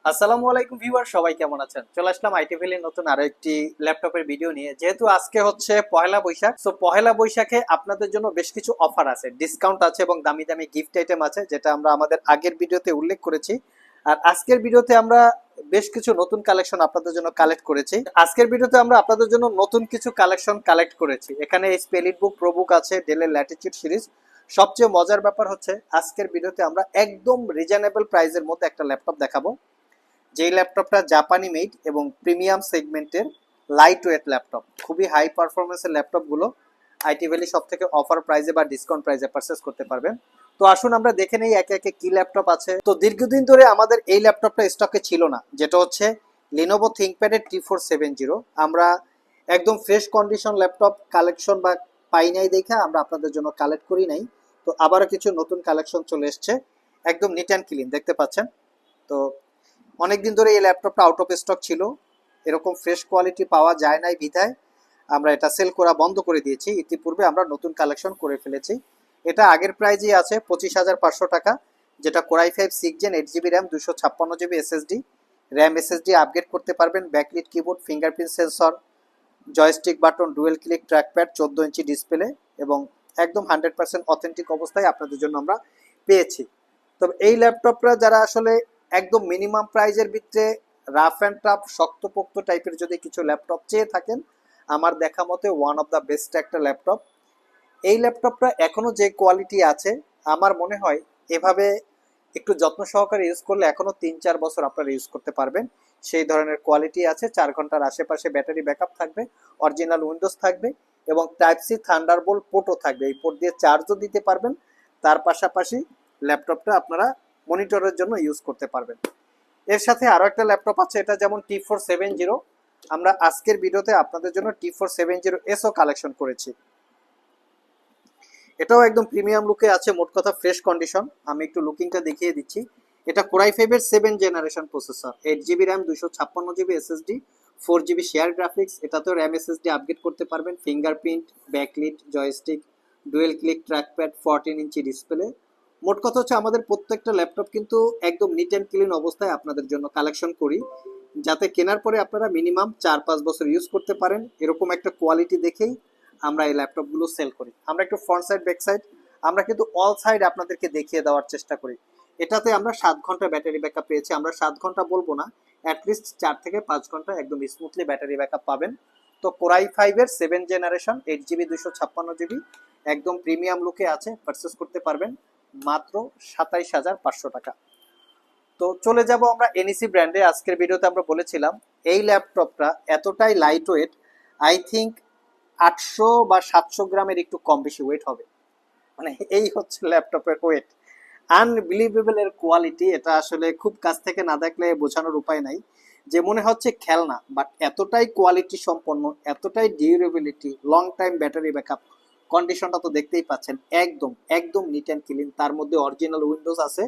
আসসালামু আলাইকুম ভিউয়ার, সবাই কেমন আছেন? চলে আসলাম আইটি ভ্যালির নতুন আরো একটি ল্যাপটপের ভিডিও নিয়ে। যেহেতু আজকে হচ্ছে পহেলা বৈশাখ, সো পহেলা বৈশাখে আপনাদের জন্য বেশ কিছু অফার আছে, ডিসকাউন্ট আছে এবং দামি দামি গিফট আইটেম আছে, যেটা আমরা আমাদের আগের ভিডিওতে উল্লেখ করেছি। আর আজকের ভিডিওতে আমরা বেশ কিছু নতুন কালেকশন আপনাদের জন্য কালেক্ট করেছি। আজকের ভিডিওতে আমরা আপনাদের জন্য নতুন কিছু কালেকশন কালেক্ট করেছি। এখানে স্পেলিট বুক, প্রো বুক আছে, ডেলের ল্যাটিচিউড সিরিজ। সবচেয়ে মজার ব্যাপার হচ্ছে আজকের ভিডিওতে আমরা একদম রিজনেবল প্রাইসের মধ্যে একটা ল্যাপটপ দেখাবো, যেই ল্যাপটপটা জাপানি মেড এবং প্রিমিয়াম সেগমেন্টের লাইট ওয়েট ল্যাপটপ। খুবই হাই পারফরমেন্সের ল্যাপটপগুলো আইটি ভ্যালি সব থেকে অফার প্রাইসে বা ডিসকাউন্ট প্রাইসে পারচেস করতে পারবেন। তো আসুন আমরা দেখে নেই একে একে কি ল্যাপটপ আছে। তো দীর্ঘদিন ধরে আমাদের এই ল্যাপটপটা স্টকে ছিল না, যেটা হচ্ছে লিনোভো থিঙ্কপ্যাডের T470। আমরা একদম ফ্রেশ কন্ডিশন ল্যাপটপ কালেকশন বা পাই নাই দেখে আমরা আপনাদের জন্য কালেক্ট করি নাই। তো আবারও কিছু নতুন কালেকশন চলে এসছে, একদম নিট অ্যান্ড ক্লিন দেখতে পাচ্ছেন। তো অনেকদিন ধরে এই ল্যাপটপটা আউট অফ স্টক ছিল, এরকম ফ্রেশ কোয়ালিটি পাওয়া যায় নাই বিধায় আমরা এটা সেল করা বন্ধ করে দিয়েছি। ইতিপূর্বে আমরা নতুন কালেকশন করে ফেলেছি। এটা আগের প্রাইজই আছে 25,500 টাকা, যেটা core i 5 6 gen 8 GB RAM 256 GB SSD. RAM SSD upgrade করতে পারবেন, backlit keyboard, fingerprint sensor, joystick button, dual click trackpad, 14 inch display এবং একদম 100% অথেন্টিক অবস্থায় আপনাদের জন্য আমরা পেয়েছি। তবে এই ল্যাপটপটা যারা আসলে একদম মিনিমাম প্রাইজের ভিতরে রাফ অ্যান্ড টাফ শক্তপোক্ত টাইপের যদি কিছু ল্যাপটপ চেয়ে থাকেন, আমার দেখা মতে ওয়ান অফ দ্য বেস্ট একটা ল্যাপটপ। এই ল্যাপটপটা এখনো যে কোয়ালিটি আছে, আমার মনে হয় এভাবে একটু যত্ন সহকারে ইউজ করলে এখনো 3-4 বছর আপনারা ইউজ করতে পারবেন। সেই ধরনের কোয়ালিটি আছে। 4 ঘন্টার আশেপাশে ব্যাটারি ব্যাকআপ থাকবে, অরিজিনাল উইন্ডোজ থাকবে এবং টাইপ সি থান্ডারবোল্ট পোর্টও থাকবে। এই পোর্ট দিয়ে চার্জও দিতে পারবেন। তার পাশাপাশি ল্যাপটপটা আপনারা মনিটরের জন্য ইউজ করতে পারবেন। এর সাথে আরো একটা ল্যাপটপ আছে, এটা যেমন T470। আমরা আজকের ভিডিওতে আপনাদের জন্য T470 SO কালেকশন করেছি। এটাও একদম প্রিমিয়াম লুকে আছে, মোট কথা ফ্রেশ কন্ডিশন। আমি একটু লুকিংটা দেখিয়ে দিচ্ছি। এটা কোরাই 5-এর 7 generation processor, 8 GB RAM, 256 GB SSD, 4 GB share graphics. এটাতেও র্যাম এসএসডি আপগ্রেড করতে পারবেন, fingerprint, backlit, joystick, dual click trackpad, 14 inch display. মোট কথা হচ্ছে আমাদের প্রত্যেকটা ল্যাপটপ কিন্তু একদম নিট অ্যান্ড ক্লিন অবস্থায় আপনাদের জন্য কালেকশন করি, যাতে কেনার পরে আপনারা মিনিমাম 4-5 বছর ইউজ করতে পারেন। এরকম একটা কোয়ালিটি দেখেই আমরা এই ল্যাপটপগুলো সেল করি। আমরা একটু ফ্রন্ট সাইড ব্যাক সাইড আমরা কিন্তু অল সাইড আপনাদেরকে দেখিয়ে দেওয়ার চেষ্টা করি। এটাতে আমরা 7 ঘন্টা ব্যাটারি ব্যাকআপ পেয়েছি। আমরা 7 ঘন্টা বলবো না, অ্যাটলিস্ট 4 থেকে 5 ঘন্টা একদম স্মুথলি ব্যাটারি ব্যাকআপ পাবেন। তো কোরাই 5-এর 7 জেনারেশন 8 জিবি 256 জিবি একদম প্রিমিয়াম লুকে আছে, পারচেস করতে পারবেন মাত্র 27,500 টাকা। তো চলে যাব আমরা এনইসি ব্র্যান্ডে। আজকের ভিডিওতে আমরা বলেছিলাম এই ল্যাপটপটা এতটাই লাইট ওয়েট, আই থিঙ্ক 800 বা 700 গ্রামের একটু কম বেশি ওয়েট হবে। মানে এই হচ্ছে ল্যাপটপের ওয়েট। আনবিলিভেবল এর কোয়ালিটি, এটা আসলে খুব কাছ থেকে না দেখলে বোঝানোর উপায় নাই। যে মনে হচ্ছে খেলনা, বাট এতটাই কোয়ালিটি সম্পন্ন, এতটাই durability, long time battery backup, কন্ডিশনটা তো দেখতেই পাচ্ছেন, একদম একদম নিট অ্যান্ড ক্লিন। তার মধ্যে অরিজিনাল উইন্ডোজ আছে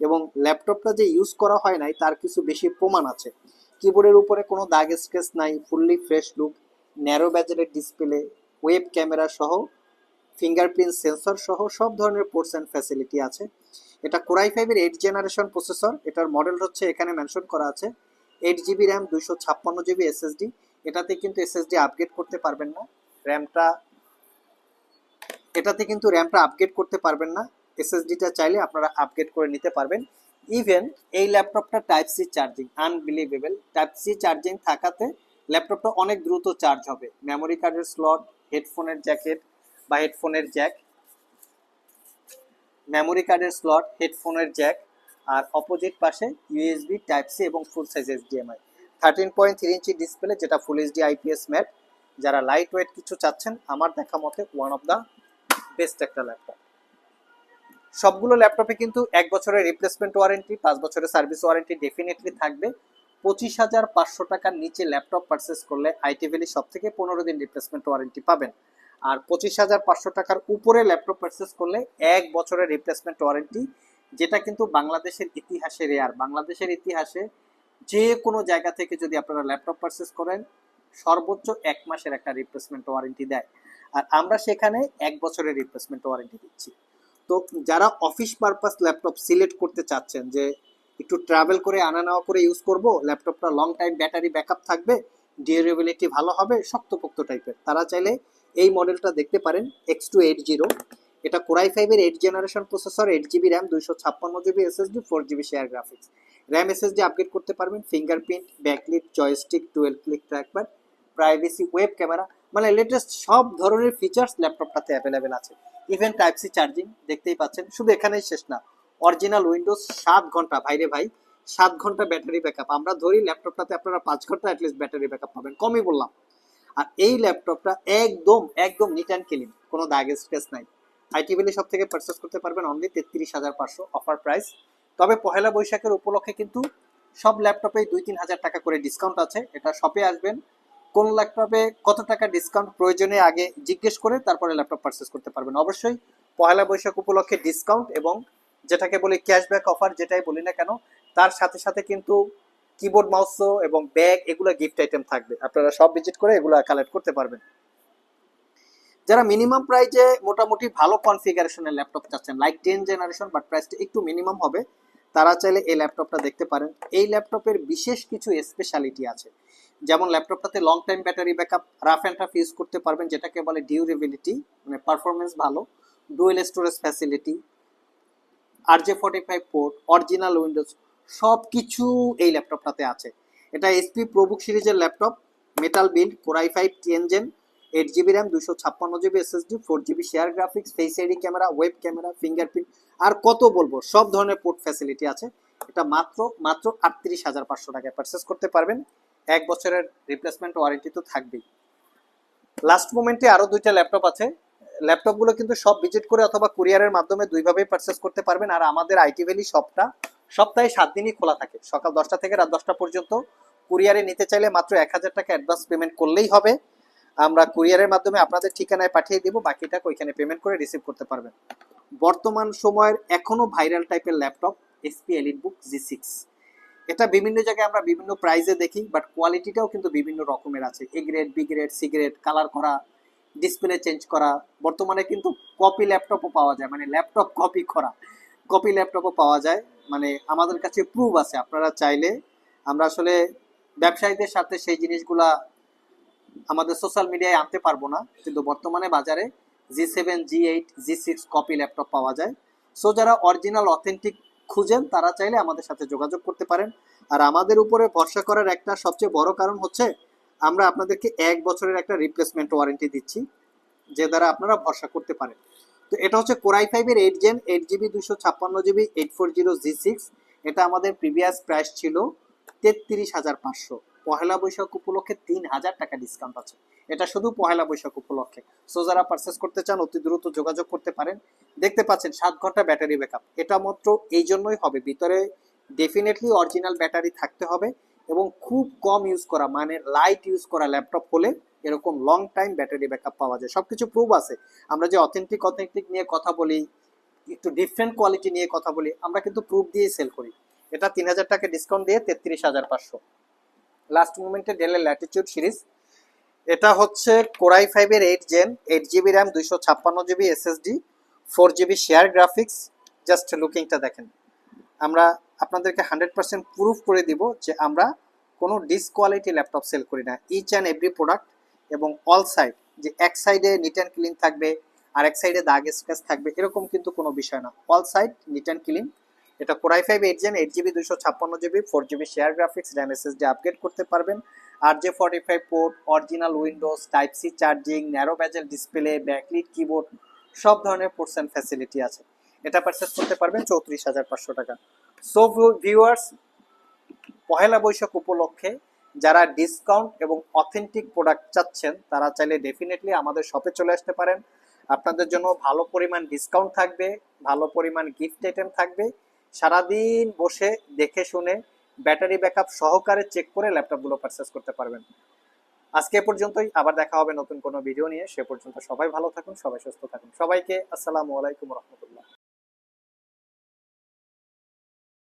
এবং ল্যাপটপটা যে ইউজ করা হয় নাই তার কিছু বেশি প্রমাণ আছে। কিবোর্ডের উপরে কোনো দাগ স্কেচ নাই, ফুললি ফ্রেশ লুক, ন্যারো ব্যাজেলের ডিসপ্লে, ওয়েব ক্যামেরা সহ, ফিঙ্গারপ্রিন্ট সেন্সর সহ সব ধরনের পোর্টস অ্যান্ড ফ্যাসিলিটি আছে। এটা কোরাই 5-এর 8 জেনারেশন প্রসেসর। এটার মডেল হচ্ছে এখানে মেনশন করা আছে 8 জিবি র্যাম, 256 জিবি এসএসডি। এটাতে কিন্তু এসএসডি আপগ্রেড করতে পারবেন না, র্যামটা এটাতে কিন্তু র্যামটা আপগ্রেড করতে পারবেন না। এসএসডিটা চাইলে আপনারা আপগ্রেড করে নিতে পারবেন। ইভেন এই ল্যাপটপটা type C charging, unbelievable. Type C charging থাকাতে ল্যাপটপটা অনেক দ্রুত চার্জ হবে। মেমোরি কার্ডের স্লট, হেডফোনের জ্যাকেট বা হেডফোনের জ্যাক, মেমোরি কার্ডের স্লট, হেডফোনের জ্যাক, আর অপোজিট পাশে ইউএসবি টাইপ সি এবং ফুল সাইজ এইচডিএমআই। 13.3 ইঞ্চি ডিসপ্লে, যেটা ফুল এইচডি আইপিএস ম্যাট। যারা লাইট ওয়েট কিছু চাচ্ছেন, আমার দেখা মতে ওয়ান অফ দ্য বেস্ট একটা ল্যাপটপ। সবগুলো ল্যাপটপে কিন্তু 1 বছরের রিপ্লেসমেন্ট ওয়ারেন্টি, 5 বছরের সার্ভিস ওয়ারেন্টি ডেফিনেটলি থাকবে। 25,500 টাকার নিচে ল্যাপটপ পারচেস করলে আইটি ভ্যালি সব থেকে 15 দিন রিপ্লেসমেন্ট ওয়ারেন্টি পাবেন। আর 25,500 টাকার উপরে ল্যাপটপ পারচেস করলে 1 বছরের রিপ্লেসমেন্ট ওয়ারেন্টি, যেটা কিন্তু বাংলাদেশের ইতিহাসে রেয়ার। বাংলাদেশের ইতিহাসে যে কোনো জায়গা থেকে যদি আপনারা ল্যাপটপ পারচেস করেন, সর্বোচ্চ 1 মাসের একটা রিপ্লেসমেন্ট ওয়ারেন্টি দেয়। আর আমরা সেখানে 1 বছরের রিপ্লেসমেন্ট ওয়ারেন্টি দিচ্ছি। তো যারা অফিস পারপাস ল্যাপটপ সিলেক্ট করতে চাচ্ছেন, যে একটু ট্রাভেল করে আনা নেওয়া করে ইউজ করব, ল্যাপটপটা লং টাইম ব্যাটারি ব্যাকআপ থাকবে, ডিউরেবিলিটি ভালো হবে, শক্তপোক্ত টাইপের, তারা চাইলে এই মডেলটা দেখতে পারেন X280। এটা কোরাই 5-এর 8 generation processor, 8 GB RAM, 256 GB SSD, 4 GB share graphics. RAM SSD upgrade করতে পারবেন, fingerprint, backlit, joystick, twelve click trackpad, privacy, web camera, মানে লেটেস্ট সব ধরনের ফিচার্স ল্যাপটপটাতে অ্যাভেলেবেল আছে। ইভেন টাইপ সি চার্জিং দেখতেই পাচ্ছেন। শুধু এখানেই শেষ না, অরিজিনাল উইন্ডোজ 7 ঘন্টা, ভাইরে ভাই 7 ঘন্টা ব্যাটারি ব্যাকআপ। আমরা ধরি ল্যাপটপটাতে আপনারা 5 ঘন্টা অ্যাটলিস্ট ব্যাটারি ব্যাকআপ পাবেন, কমই বললাম। আর এই ল্যাপটপটা একদম একদম নিট অ্যান্ড ক্লিন, কোনো দাগ স্পেস নাই। আইটি ভ্যালি সব থেকে পারচেস করতে পারবেন অনলি 33,500 অফার প্রাইস। তবে পহেলা বৈশাখের উপলক্ষে কিন্তু সব ল্যাপটপে 2-3 হাজার টাকা করে ডিসকাউন্ট আছে। এটা শপে আসবেন, কোন ল্যাপটপে কত টাকা ডিসকাউন্ট প্রয়োজনে আগে জিজ্ঞেস করে তারপরে ল্যাপটপ পারচেস করতে পারবেন। অবশ্যই পহেলা বৈশাখ উপলক্ষে ডিসকাউন্ট এবং যেটাকে বলি ক্যাশব্যাক অফার, যেটাই বলি না কেন, তার সাথে সাথে কিন্তু কিবোর্ড মাউস এবং ব্যাগ, এগুলো গিফট আইটেম থাকবে। আপনারা সব ভিজিট করে এগুলো কালেক্ট করতে পারবেন। যারা মিনিমাম প্রাইজে মোটামুটি ভালো কনফিগারেশনের ল্যাপটপ চাচ্ছেন, লাইক 10 জেনারেশন বাট প্রাইসটা একটু মিনিমাম হবে, তারা চাইলে এই ল্যাপটপটা দেখতে পারেন। এই ল্যাপটপের বিশেষ কিছু স্পেশালিটি আছে, যেমন ল্যাপটপটাতে long time battery backup, rough and tough use করতে পারবেন, যেটাকে বলে ডিউরেবিলিটি, মানে পারফরমেন্স ভালো, dual storage facility, RJ45 port, original Windows, সব কিছু এই ল্যাপটপটাতে আছে। এটা এসপি প্রোবুক সিরিজের laptop, metal build, core i 5 10 gen, 8 GB RAM, 256 GB SSD, 4 GB share graphics, face ID camera, web camera, fingerprint, আর কত বলবো, সব ধরনের পোর্ট ফ্যাসিলিটি আছে। এটা মাত্র মাত্র 38,500 টাকায় পারচেস করতে পারবেন। 1 বছরের রিপ্লেসমেন্ট ওয়ারেন্টি তো থাকবেই। লাস্ট মোমেন্টে আরো 2টা ল্যাপটপ আছে। ল্যাপটপগুলো কিন্তু সব ভিজিট করে অথবা কুরিয়ারের মাধ্যমে দুইভাবেই পারচেস করতে পারবেন। আর আমাদের আইটি ভ্যালি শপটা সপ্তাহে 7 দিনই খোলা থাকে, সকাল 10টা থেকে রাত 10টা পর্যন্ত। কুরিয়ারে নিতে চাইলে মাত্র 1,000 টাকা অ্যাডভান্স পেমেন্ট করলেই হবে, আমরা কুরিয়ারের মাধ্যমে আপনাদের ঠিকানায় পাঠিয়ে দিব, বাকিটা ওইখানে পেমেন্ট করে রিসিভ করতে পারবেন। বর্তমান সময়ের এখনো ভাইরাল টাইপের ল্যাপটপ এসপি এলিটবুক G6। এটা বিভিন্ন জায়গায় আমরা বিভিন্ন প্রাইসে দেখি, বাট কোয়ালিটিটাও কিন্তু বিভিন্ন রকমের আছে, A grade, B grade, C grade, colour করা, ডিসপ্লে চেঞ্জ করা। বর্তমানে কিন্তু কপি ল্যাপটপও পাওয়া যায়, মানে ল্যাপটপ কপি করা, কপি ল্যাপটপও পাওয়া যায়। মানে আমাদের কাছে প্রুফ আছে, আপনারা চাইলে, আমরা আসলে ব্যবসায়ীদের সাথে সেই জিনিসগুলা আমাদের সোশ্যাল মিডিয়ায় আনতে পারবো না, কিন্তু বর্তমানে বাজারে G7, G8, G6 copy laptop পাওয়া যায়। সো যারা অরিজিনাল অথেন্টিক খুঁজেন তারা চাইলে আমাদের সাথে যোগাযোগ করতে পারেন। আর আমাদের উপরে ভরসা করার একটা সবচেয়ে বড় কারণ হচ্ছে আমরা আপনাদেরকে 1 বছরের একটা রিপ্লেসমেন্ট ওয়ারেন্টি দিচ্ছি, যে দ্বারা আপনারা ভরসা করতে পারেন। তো এটা হচ্ছে কোরাই 5-এর 8 জেন, 8 জিবি, 256 জিবি, 840 G6। এটা আমাদের প্রিভিয়াস প্রাইস ছিল 33,500। পহেলা বৈশাখ উপলক্ষে 3,000 টাকা ডিসকাউন্ট আছে, এটা শুধু পহেলা বৈশাখ উপলক্ষে। সো যারা পারচেস করতে চান অতি দ্রুত যোগাযোগ করতে পারেন। দেখতে পাচ্ছেন 7 ঘন্টা ব্যাটারি ব্যাকআপ, এটা মাত্র এই জন্যই হবে, ভিতরে ডেফিনেটলি অরিজিনাল ব্যাটারি থাকতে হবে এবং খুব কম ইউজ করা, মানে লাইট ইউজ করা ল্যাপটপ হলে এরকম লং টাইম ব্যাটারি ব্যাকআপ পাওয়া যায়। সবকিছু প্রুফ আছে। আমরা যে অথেন্টিক নিয়ে কথা বলি, একটু ডিফারেন্ট কোয়ালিটি নিয়ে কথা বলি, আমরা কিন্তু প্রুফ দিয়ে সেল করি। এটা 3,000 টাকা ডিসকাউন্ট দিয়ে 33,500। লাস্ট মোমেন্টে ডেলের ল্যাটিটিউড সিরিজ, এটা হচ্ছে কোরাই 5-এর 8 gen, 8 GB RAM, 256 GB SSD, 4 GB share graphics. Just লুকিংটা দেখেন, আমরা আপনাদেরকে 100% প্রুফ করে দিব যে আমরা কোনো ডিসকোয়ালিটি ল্যাপটপ সেল করি না। ইচ অ্যান্ড এভরি প্রোডাক্ট এবং অল সাইড, যে এক সাইডে নিট অ্যান্ড ক্লিন থাকবে আর এক সাইডে দাগ স্ক্র্যাচ থাকবে, এরকম কিন্তু কোনো বিষয় না, all side neat and clean. এটা core i 5 8 gen, 8 GB, 256 GB, 4 GB share graphics, RAM SSD upgrade করতে পারবেন, RJ45 port, original Windows, type C charging, narrow bezel display, backlit keyboard, সব ধরনের পোর্টস অ্যান্ড ফ্যাসিলিটি আছে। এটা পারচেস করতে পারবেন 34,500 টাকা। সো ভিউয়ার্স, পহেলা বৈশাখ উপলক্ষে যারা ডিসকাউন্ট এবং অথেন্টিক প্রোডাক্ট চাচ্ছেন তারা চাইলে ডেফিনেটলি আমাদের শপে চলে আসতে পারেন। আপনাদের জন্য ভালো পরিমাণ ডিসকাউন্ট থাকবে, ভালো পরিমাণ গিফট আইটেম থাকবে। সারাদিন বসে দেখে শুনে ব্যাটারি ব্যাকআপ সহকারে চেক করে ল্যাপটপগুলো পারচেস করতে পারবেন। আজকে এ পর্যন্তই, আবার দেখা হবে নতুন কোনো ভিডিও নিয়ে। সে পর্যন্ত সবাই ভালো থাকুন, সবাই সুস্থ থাকুন। সবাইকে আসসালামু আলাইকুম রহমতুল্লাহ।